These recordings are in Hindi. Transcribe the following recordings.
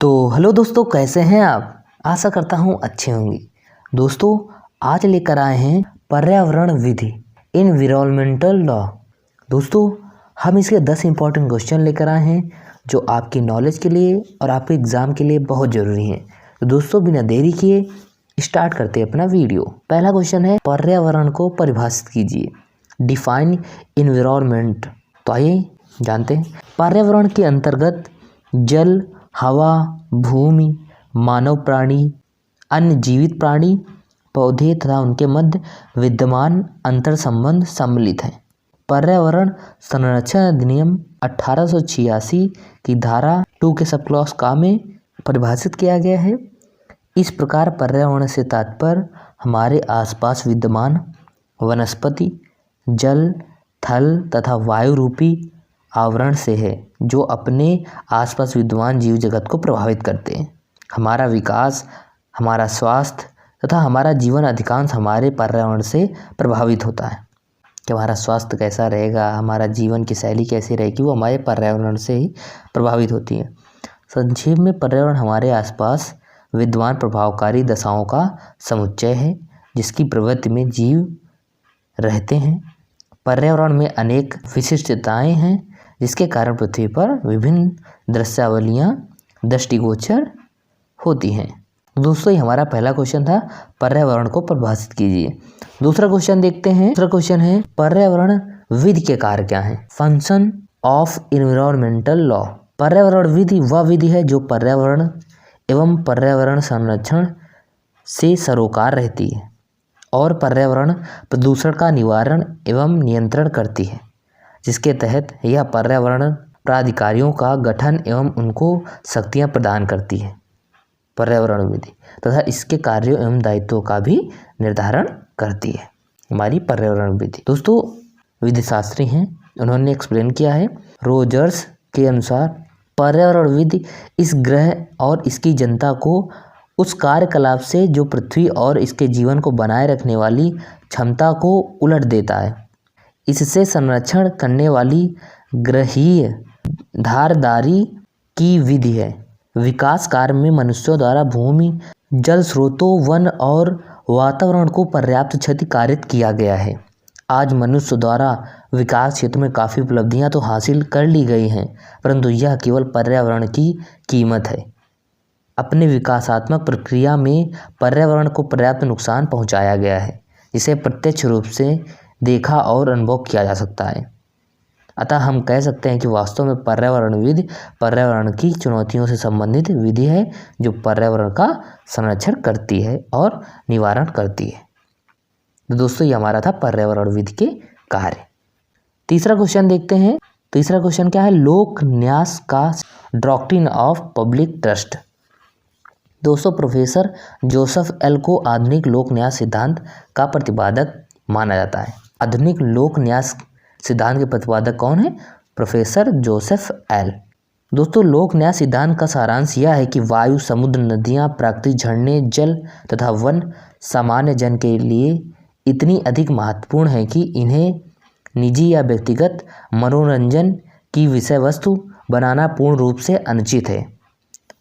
तो हेलो दोस्तों, कैसे हैं आप। आशा करता हूँ अच्छे होंगे। दोस्तों, आज लेकर आए हैं पर्यावरण विधि, एनवायरमेंटल लॉ। दोस्तों, हम इसके 10 इंपॉर्टेंट क्वेश्चन लेकर आए हैं जो आपकी नॉलेज के लिए और आपके एग्ज़ाम के लिए बहुत ज़रूरी हैं। तो दोस्तों, बिना देरी किए स्टार्ट करते हैं अपना वीडियो। पहला क्वेश्चन है, पर्यावरण को परिभाषित कीजिए। Define environment. तो आइए जानते हैं। पर्यावरण के अंतर्गत जल, हवा, भूमि, मानव प्राणी, अन्य जीवित प्राणी, पौधे तथा उनके मध्य विद्यमान अंतर संबंध सम्मिलित हैं। पर्यावरण संरक्षण अधिनियम 1886 की धारा 2 के सब क्लॉज का में परिभाषित किया गया है। इस प्रकार पर्यावरण से तात्पर्य हमारे आसपास विद्यमान वनस्पति, जल, थल तथा वायु रूपी आवरण से है, जो अपने आसपास विद्यमान जीव जगत को प्रभावित करते हैं। हमारा विकास, हमारा स्वास्थ्य तथा हमारा जीवन अधिकांश हमारे पर्यावरण से प्रभावित होता है। कि हमारा स्वास्थ्य कैसा रहेगा, हमारा जीवन की शैली कैसी रहेगी, वो हमारे पर्यावरण से ही प्रभावित होती है। संक्षेप में, पर्यावरण हमारे आसपास विद्यमान प्रभावकारी दशाओं का समुच्चय है, जिसकी प्रवृत्ति में जीव रहते हैं। पर्यावरण में अनेक विशिष्टताएं हैं, जिसके कारण पृथ्वी पर विभिन्न दृश्यावलियाँ दृष्टिगोचर होती हैं। दोस्तों, ये हमारा पहला क्वेश्चन था, पर्यावरण को परिभाषित कीजिए। दूसरा क्वेश्चन देखते हैं। दूसरा क्वेश्चन है, पर्यावरण विधि के कार्य क्या हैं। Function of environmental law. पर्यावरण विधि वह विधि है जो पर्यावरण एवं पर्यावरण संरक्षण से सरोकार रहती है और पर्यावरण प्रदूषण का निवारण एवं नियंत्रण करती है, जिसके तहत यह पर्यावरण प्राधिकारियों का गठन एवं उनको शक्तियां प्रदान करती है। पर्यावरण विधि तथा इसके कार्यों एवं दायित्वों का भी निर्धारण करती है हमारी पर्यावरण विधि। दोस्तों, विधिशास्त्री हैं, उन्होंने एक्सप्लेन किया है। रोजर्स के अनुसार पर्यावरण विधि इस ग्रह और इसकी जनता को उस कार्यकलाप से जो पृथ्वी और इसके जीवन को बनाए रखने वाली क्षमता को उलट देता है। इससे संरक्षण करने वाली ग्रहीय धारदारी की विधि है। विकास कार्य में मनुष्यों द्वारा भूमि, जल स्रोतों, वन और वातावरण को पर्याप्त क्षति कारित किया गया है। आज मनुष्य द्वारा विकास क्षेत्र में काफ़ी उपलब्धियां तो हासिल कर ली गई हैं, परंतु यह केवल पर्यावरण की कीमत है। अपने विकासात्मक प्रक्रिया में पर्यावरण को पर्याप्त नुकसान पहुंचाया गया है, जिसे प्रत्यक्ष रूप से देखा और अनुभव किया जा सकता है। अतः हम कह सकते हैं कि वास्तव में पर्यावरण विधि पर्यावरण की चुनौतियों से संबंधित विधि है, जो पर्यावरण का संरक्षण करती है और निवारण करती है। तो दोस्तों, ये हमारा था पर्यावरण विधि के कार्य। तीसरा क्वेश्चन देखते हैं। तीसरा क्वेश्चन क्या है, लोक न्यास का डॉक्ट्रिन ऑफ पब्लिक ट्रस्ट। दोस्तों, प्रोफेसर जोसेफ एल को आधुनिक लोक न्यास सिद्धांत का प्रतिपादक माना जाता है। आधुनिक लोक न्यास सिद्धांत के प्रतिपादक कौन है? Professor Joseph L. दोस्तों, लोक न्यास सिद्धांत का सारांश यह है कि वायु, समुद्र, नदियाँ, प्राकृतिक झरने, जल तथा वन सामान्य जन के लिए इतनी अधिक महत्वपूर्ण है कि इन्हें निजी या व्यक्तिगत मनोरंजन की विषय वस्तु बनाना पूर्ण रूप से अनुचित है।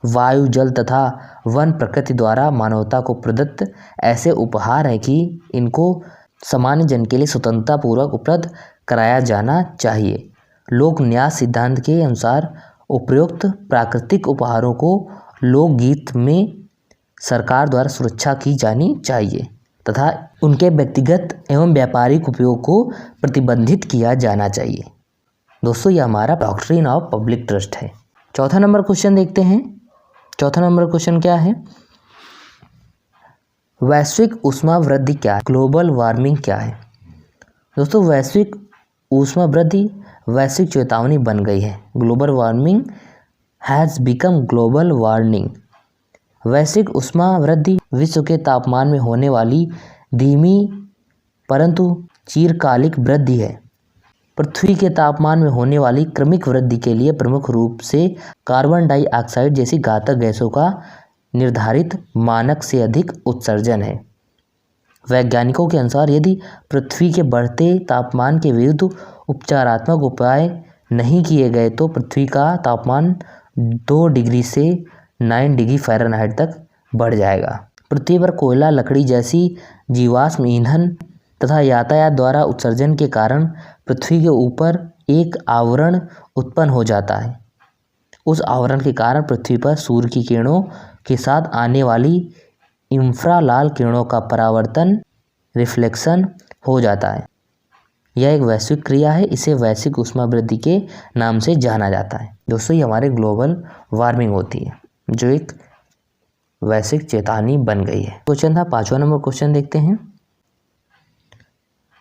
वायु, जल तथा वन प्रकृति द्वारा मानवता को प्रदत्त ऐसे उपहार हैं कि इनको सामान्य जन के लिए स्वतंत्रता पूर्वक उपलब्ध कराया जाना चाहिए। लोक न्यास सिद्धांत के अनुसार उपयुक्त प्राकृतिक उपहारों को लोकगीत में सरकार द्वारा सुरक्षा की जानी चाहिए तथा उनके व्यक्तिगत एवं व्यापारिक उपयोग को प्रतिबंधित किया जाना चाहिए। दोस्तों, यह हमारा डॉक्ट्रिन ऑफ पब्लिक ट्रस्ट है। चौथा नंबर क्वेश्चन देखते हैं। चौथा नंबर क्वेश्चन क्या है, वैश्विक ऊष्मा वृद्धि क्या है, ग्लोबल वार्मिंग क्या है। दोस्तों, वैश्विक ऊष्मा वृद्धि वैश्विक चेतावनी बन गई है। Global warming has become global warning. वैश्विक ऊष्मा वृद्धि विश्व के तापमान में होने वाली धीमी परंतु चिरकालिक वृद्धि है। पृथ्वी के तापमान में होने वाली क्रमिक वृद्धि के लिए प्रमुख रूप से कार्बन डाइऑक्साइड जैसी घातक गैसों का निर्धारित मानक से अधिक उत्सर्जन है। वैज्ञानिकों के अनुसार यदि पृथ्वी के बढ़ते तापमान के विरुद्ध उपचारात्मक उपाय नहीं किए गए तो पृथ्वी का तापमान 2 डिग्री से 9 डिग्री फ़ारेनहाइट तक बढ़ जाएगा। पृथ्वी पर कोयला, लकड़ी जैसी जीवाश्म ईंधन तथा यातायात द्वारा उत्सर्जन के कारण पृथ्वी के ऊपर एक आवरण उत्पन्न हो जाता है। उस आवरण के कारण पृथ्वी पर सूर्य की किरणों के साथ आने वाली इंफ्रालाल किरणों का परावर्तन, रिफ्लेक्शन हो जाता है। यह एक वैश्विक क्रिया है, इसे वैश्विक ऊष्मावृद्धि के नाम से जाना जाता है। दोस्तों, ये हमारे ग्लोबल वार्मिंग होती है, जो एक वैश्विक चेतावनी बन गई है। क्वेश्चन था 5वां नंबर क्वेश्चन देखते हैं।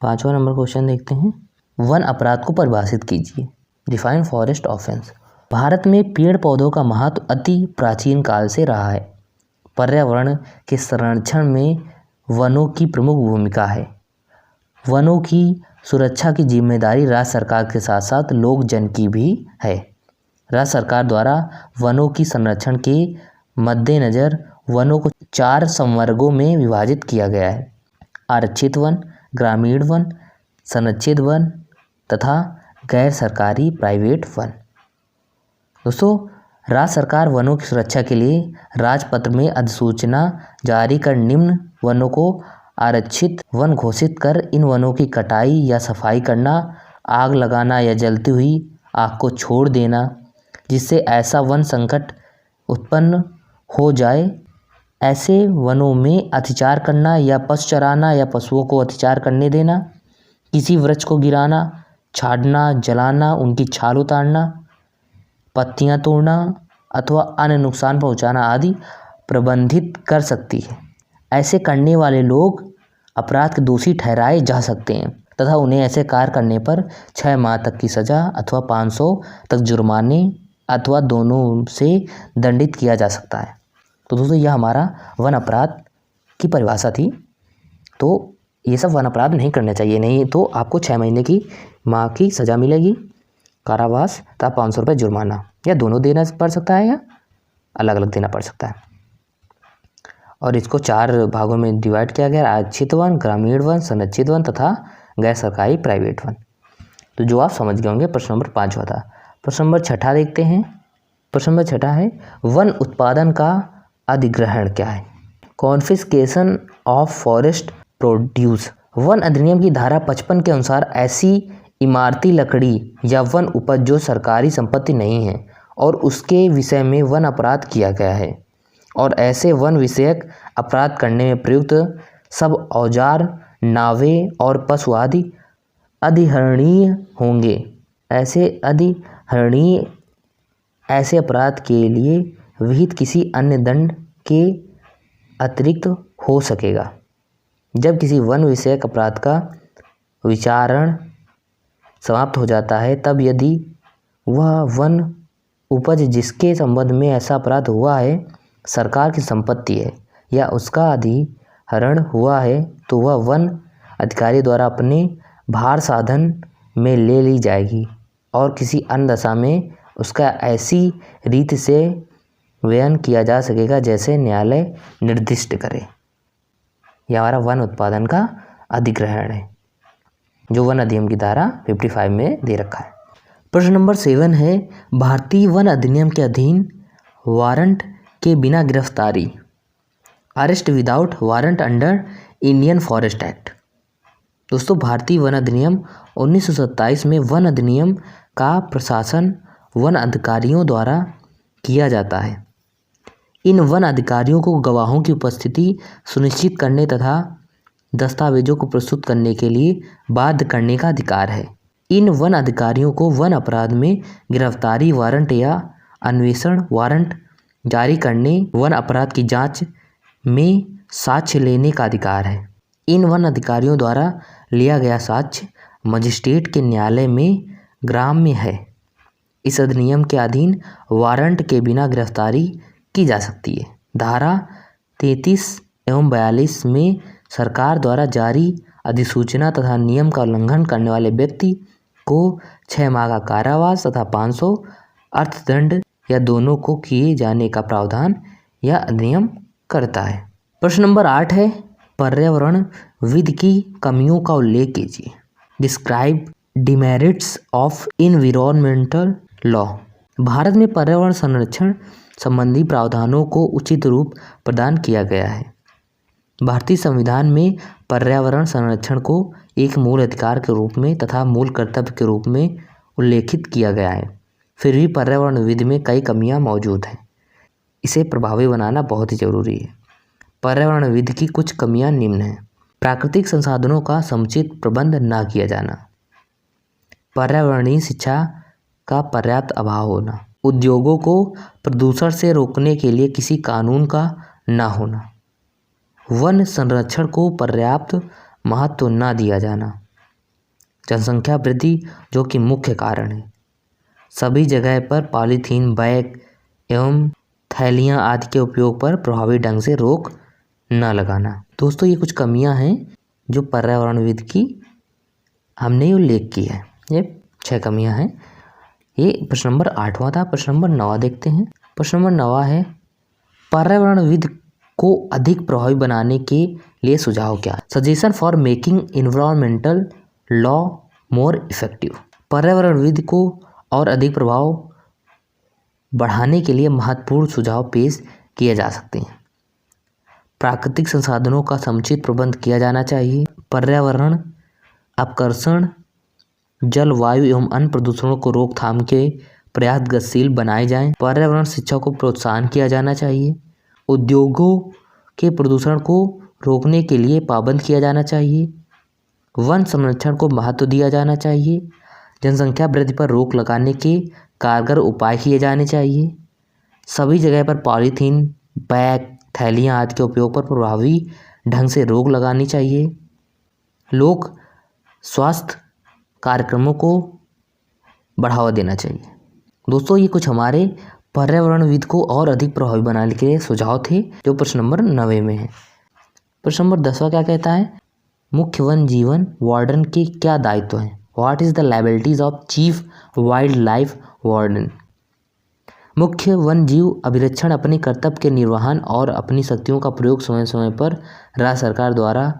5वां नंबर क्वेश्चन देखते हैं। वन अपराध को परिभाषित कीजिए। Define forest offence. भारत में पेड़ पौधों का महत्व अति प्राचीन काल से रहा है। पर्यावरण के संरक्षण में वनों की प्रमुख भूमिका है। वनों की सुरक्षा की जिम्मेदारी राज्य सरकार के साथ साथ लोक जन की भी है। राज्य सरकार द्वारा वनों की संरक्षण के मद्देनज़र वनों को 4 संवर्गों में विभाजित किया गया है। आरक्षित वन, ग्रामीण वन, संरक्षित वन तथा गैर सरकारी प्राइवेट वन। दोस्तों, राज्य सरकार वनों की सुरक्षा के लिए राजपत्र में अधिसूचना जारी कर निम्न वनों को आरक्षित वन घोषित कर इन वनों की कटाई या सफाई करना, आग लगाना या जलती हुई आग को छोड़ देना जिससे ऐसा वन संकट उत्पन्न हो जाए, ऐसे वनों में अतिचार करना या पशु चराना या पशुओं को अतिचार करने देना, किसी वृक्ष को गिराना, छाड़ना, जलाना, उनकी छाल उतारना, पत्तियां तोड़ना अथवा अन्य नुकसान पहुंचाना आदि प्रतिबंधित कर सकती है। ऐसे करने वाले लोग अपराध के दोषी ठहराए जा सकते हैं तथा उन्हें ऐसे कार्य करने पर 6 माह तक की सज़ा अथवा 500 तक जुर्माने अथवा दोनों से दंडित किया जा सकता है। तो दोस्तों, यह हमारा वन अपराध की परिभाषा थी। तो ये सब वन अपराध नहीं करने चाहिए, नहीं तो आपको 6 महीने की माह की सज़ा मिलेगी, कारावास तथा 500 रुपये जुर्माना, या दोनों देना पड़ सकता है या अलग अलग देना पड़ सकता है। और इसको 4 भागों में डिवाइड किया गया, आरक्षित वन, ग्रामीण वन, संरक्षित वन तथा गैर सरकारी प्राइवेट वन। तो जो आप समझ गए होंगे, प्रश्न नंबर 5 था। प्रश्न नंबर 6 देखते हैं। प्रश्न नंबर 6 है, वन उत्पादन का अधिग्रहण क्या है? Confiscation of forest produce. One अधिनियम की धारा 55 के अनुसार ऐसी इमारती लकड़ी या वन उपज जो सरकारी संपत्ति नहीं है और उसके विषय में वन अपराध किया गया है और ऐसे वन विषयक अपराध करने में प्रयुक्त सब औजार, नावें और पशु आदि अधिहरणीय होंगे। ऐसे अपराध के लिए विहित किसी अन्य दंड के अतिरिक्त हो सकेगा। जब किसी वन विषयक अपराध का विचारण समाप्त हो जाता है, तब यदि वह वन उपज जिसके संबंध में ऐसा अपराध हुआ है सरकार की संपत्ति है या उसका अधिहरण हुआ है, तो वह वन अधिकारी द्वारा अपने भार साधन में ले ली जाएगी और किसी अन्य दशा में उसका ऐसी रीति से व्ययन किया जा सकेगा जैसे न्यायालय निर्दिष्ट करे। यह हमारा वन उत्पादन का अधिग्रहण है, जो वन अधिनियम की धारा 55 में दे रखा है। प्रश्न नंबर 7 है, भारतीय वन अधिनियम के अधीन वारंट के बिना गिरफ्तारी, arrest without warrant under Indian forest act. दोस्तों, भारतीय वन अधिनियम 1927 में वन अधिनियम का प्रशासन वन अधिकारियों द्वारा किया जाता है। इन वन अधिकारियों को गवाहों की उपस्थिति सुनिश्चित करने तथा दस्तावेजों को प्रस्तुत करने के लिए बाध्य करने का अधिकार है। इन वन अधिकारियों को वन अपराध में गिरफ्तारी वारंट या अन्वेषण वारंट जारी करने, वन अपराध की जांच में साक्ष्य लेने का अधिकार है। इन वन अधिकारियों द्वारा लिया गया साक्ष्य मजिस्ट्रेट के न्यायालय में ग्राम्य है। इस अधिनियम के अधीन वारंट के बिना गिरफ्तारी की जा सकती है। धारा 33 एवं 42 में सरकार द्वारा जारी अधिसूचना तथा नियम का उल्लंघन करने वाले व्यक्ति को 6 माह का कारावास तथा 500 अर्थदंड या दोनों को किए जाने का प्रावधान यह अधिनियम करता है। प्रश्न नंबर 8 है, पर्यावरण विधि की कमियों का उल्लेख कीजिए। Describe demerits of environmental law. Bharat में पर्यावरण संरक्षण संबंधी प्रावधानों को उचित रूप प्रदान किया गया है। भारतीय संविधान में पर्यावरण संरक्षण को एक मूल अधिकार के रूप में तथा मूल कर्तव्य के रूप में उल्लेखित किया गया है। फिर भी पर्यावरण विधि में कई कमियां मौजूद हैं। इसे प्रभावी बनाना बहुत ही जरूरी है। पर्यावरण विधि की कुछ कमियां निम्न हैं। प्राकृतिक संसाधनों का समुचित प्रबंध न किया जाना, पर्यावरणीय शिक्षा का पर्याप्त अभाव होना, उद्योगों को प्रदूषण से रोकने के लिए किसी कानून का न होना, वन संरक्षण को पर्याप्त महत्व न दिया जाना, जनसंख्या वृद्धि जो कि मुख्य कारण है, सभी जगह पर पॉलीथीन बैग एवं थैलियाँ आदि के उपयोग पर प्रभावी ढंग से रोक न लगाना। दोस्तों, ये कुछ कमियां हैं जो पर्यावरण विधि की हमने उल्लेख की है। ये 6 कमियां हैं। ये प्रश्न नंबर 8वां था। प्रश्न नंबर 9 देखते हैं। प्रश्न नंबर 9 है, पर्यावरण विधि को अधिक प्रभावी बनाने के लिए सुझाव क्या है? Suggestion for making environmental law more effective. पर्यावरण विधि को और अधिक प्रभाव बढ़ाने के लिए महत्वपूर्ण सुझाव पेश किए जा सकते हैं। प्राकृतिक संसाधनों का समुचित प्रबंध किया जाना चाहिए। पर्यावरण अपकर्षण, जलवायु एवं अन्य प्रदूषणों को रोकथाम के प्रयास गतिशील बनाए जाएं। पर्यावरण शिक्षा को प्रोत्साहन किया जाना चाहिए। उद्योगों के प्रदूषण को रोकने के लिए पाबंद किया जाना चाहिए। वन संरक्षण को महत्व दिया जाना चाहिए। जनसंख्या वृद्धि पर रोक लगाने के कारगर उपाय किए जाने चाहिए। सभी जगह पर पॉलीथीन बैग थैलियाँ आदि के उपयोग पर प्रभावी ढंग से रोक लगानी चाहिए। लोक स्वास्थ्य कार्यक्रमों को बढ़ावा देना चाहिए। दोस्तों, ये कुछ हमारे पर्यावरण विधि को और अधिक प्रभावी बनाने के लिए सुझाव थे जो प्रश्न नंबर 9 में है। प्रश्न नंबर 10वां क्या कहता है? मुख्य वन जीवन वार्डन के क्या दायित्व हैं? What is the liabilities of chief wild life warden? मुख्य वन जीव अभिरक्षण अपने कर्तव्य के निर्वहन और अपनी शक्तियों का प्रयोग समय समय पर राज्य सरकार द्वारा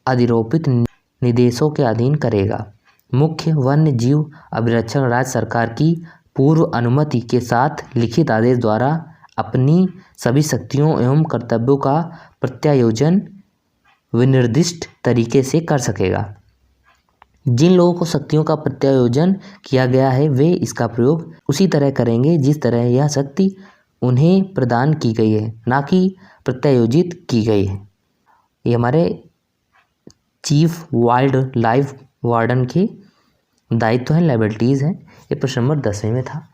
अधिरोपित निर्देशों के अधीन करेगा। मुख्य वन्य जीव अभिरक्षण राज्य सरकार की पूर्व अनुमति के साथ लिखित आदेश द्वारा अपनी सभी शक्तियों एवं कर्तव्यों का प्रत्यायोजन विनिर्दिष्ट तरीके से कर सकेगा। जिन लोगों को शक्तियों का प्रत्यायोजन किया गया है वे इसका प्रयोग उसी तरह करेंगे जिस तरह यह शक्ति उन्हें प्रदान की गई है, ना कि प्रत्यायोजित की गई है। ये हमारे चीफ वाइल्ड लाइफ वार्डन के दायित्व हैं, लायबिलिटीज़ हैं। ये प्रश्न नंबर 10वें में था।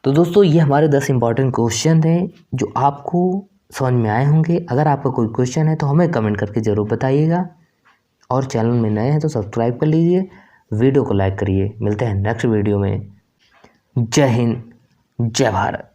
तो दोस्तों, ये हमारे 10 इंपॉर्टेंट क्वेश्चन हैं जो आपको समझ में आए होंगे। अगर आपका कोई क्वेश्चन है तो हमें कमेंट करके ज़रूर बताइएगा और चैनल में नए हैं तो सब्सक्राइब कर लीजिए, वीडियो को लाइक करिए। मिलते हैं नेक्स्ट वीडियो में। जय हिंद, जय भारत।